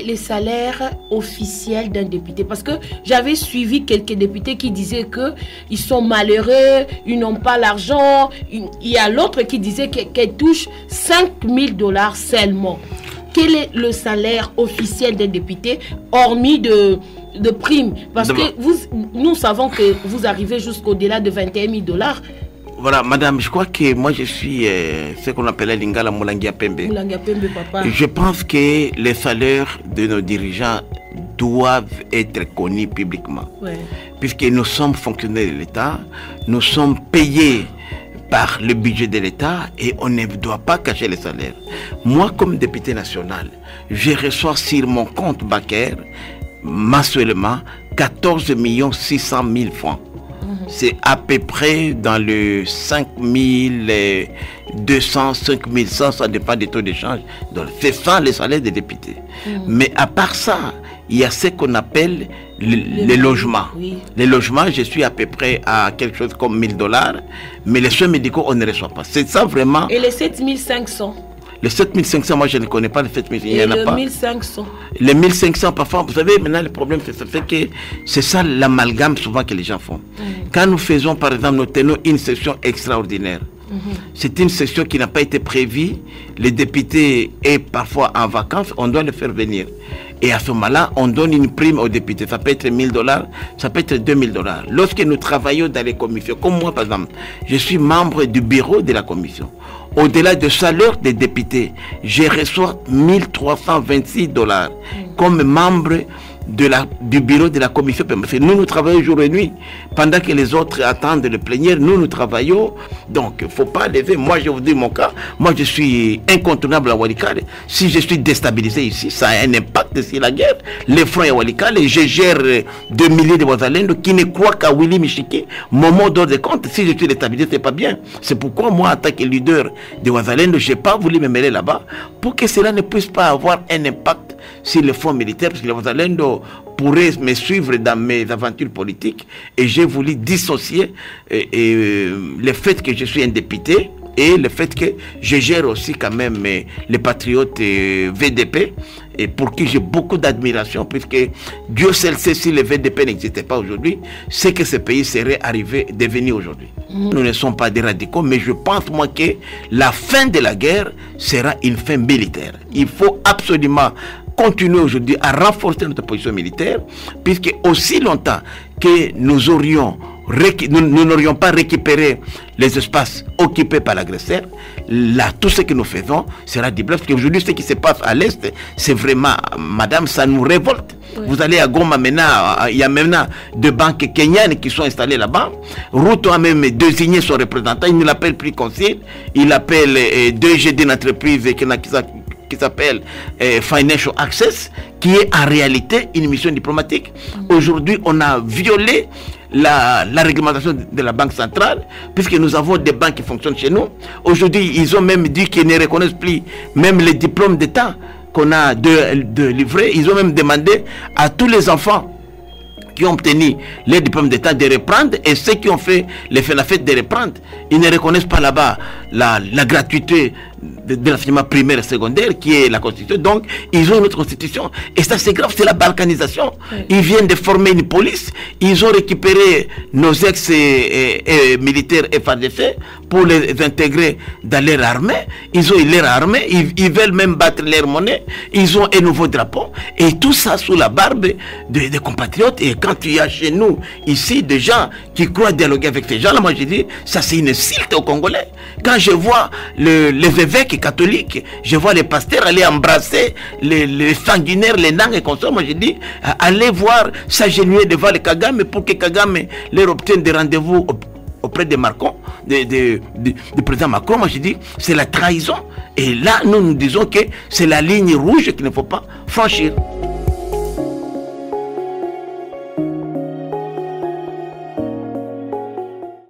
les salaires officiels d'un député? Parce que j'avais suivi quelques députés qui disaient qu'ils sont malheureux, ils n'ont pas l'argent. Il y a l'autre qui disait qu'elle touche 5 000 $ seulement. Quel est le salaire officiel d'un député, hormis de primes? Parce que nous savons que vous arrivez jusqu'au-delà de 21 000 $. Voilà, madame, je crois que moi je suis ce qu'on appelait Lingala Moulangia Pembe. Moulangia Pembe, papa. Je pense que les salaires de nos dirigeants doivent être connus publiquement. Ouais. Puisque nous sommes fonctionnaires de l'État, nous sommes payés par le budget de l'État et on ne doit pas cacher les salaires. Moi, comme député national, je reçois sur mon compte bancaire mensuellement 14 600 000 francs. C'est à peu près dans le 5 200, 5 100, ça dépend des taux d'échange. Donc, c'est ça les salaires des députés. Mais à part ça, il y a ce qu'on appelle les logements. Oui. Les logements, je suis à peu près à quelque chose comme 1 000 $, mais les soins médicaux, on ne reçoit pas. C'est ça vraiment. Et les 7 500? Les 7 500, moi je ne connais pas les 7 500. Il y en a pas. Les 1500? Les 1500, parfois, vous savez, maintenant le problème, c'est que c'est ça l'amalgame souvent que les gens font. Quand nous faisons, par exemple, nous tenons une session extraordinaire. C'est une session qui n'a pas été prévue. Le député est parfois en vacances, on doit le faire venir. Et à ce moment-là, on donne une prime aux députés. Ça peut être 1 000 $, ça peut être 2 000 $. Lorsque nous travaillons dans les commissions, comme moi par exemple, je suis membre du bureau de la commission. Au-delà du salaire des députés, je reçois 1 326 $ comme membre du bureau de la commission. Nous, nous travaillons jour et nuit. Pendant que les autres attendent le plénière, nous travaillons. Donc, il ne faut pas lever. Moi, je vous dis mon cas. Moi, je suis incontournable à Walikale. Si je suis déstabilisé ici, ça a un impact sur la guerre. Les fronts à Walikale, je gère 2 milliers de Wazalendo qui ne croient qu'à Willy Michiki. Mon mot d'ordre de compte, si je suis déstabilisé, ce n'est pas bien. C'est pourquoi moi, en tant que leader de Wazalendo, je n'ai pas voulu me mêler là-bas pour que cela ne puisse pas avoir un impact sur les fonds militaires, parce que les Wazalendo pourraient me suivre dans mes aventures politiques, et j'ai voulu dissocier le fait que je suis un député et le fait que je gère aussi quand même les patriotes VDP, et pour qui j'ai beaucoup d'admiration, puisque Dieu seul sait si le VDP n'existait pas aujourd'hui, c'est que ce pays serait arrivé devenir aujourd'hui. Nous ne sommes pas des radicaux, mais je pense moi que la fin de la guerre sera une fin militaire. Il faut absolument continuer aujourd'hui à renforcer notre position militaire, puisque aussi longtemps que nous n'aurions pas récupéré les espaces occupés par l'agresseur, là, tout ce que nous faisons sera du bluff. Parce qu'aujourd'hui, ce qui se passe à l'Est, c'est vraiment, madame, ça nous révolte. Oui. Vous allez à Goma maintenant, il y a maintenant deux banques kenyanes qui sont installées là-bas. Ruto a même désigné son représentant, il ne l'appelle plus conseiller, il appelle DG d'une entreprise qui s'appelle Financial Access, qui est en réalité une mission diplomatique. Aujourd'hui, on a violé la réglementation de la Banque centrale, puisque nous avons des banques qui fonctionnent chez nous. Aujourd'hui, ils ont même dit qu'ils ne reconnaissent plus même les diplômes d'État qu'on a de livrer. Ils ont même demandé à tous les enfants qui ont obtenu les diplômes d'État de reprendre, et ceux qui ont fait la fête de reprendre. Ils ne reconnaissent pas là-bas la gratuité de l'enseignement primaire et secondaire qui est la Constitution. Donc, ils ont une autre Constitution. Et ça, c'est grave, c'est la balkanisation. Oui. Ils viennent de former une police. Ils ont récupéré nos ex-militaires FARDC pour les intégrer dans leur armée. Ils ont leur armée. Ils veulent même battre leur monnaie. Ils ont un nouveau drapeau. Et tout ça sous la barbe des compatriotes. Et quand il y a chez nous, ici, des gens qui croient dialoguer avec ces gens-là, moi, je dis, ça, c'est une insulte aux Congolais. Quand je vois les évêques catholiques, je vois les pasteurs aller embrasser les sanguinaires, les nangs et consorts, moi je dis, allez voir s'agenouiller devant le Kagame pour que Kagame leur obtienne des rendez-vous auprès de Macron, du président Macron. Moi je dis, c'est la trahison. Et là, nous disons que c'est la ligne rouge qu'il ne faut pas franchir.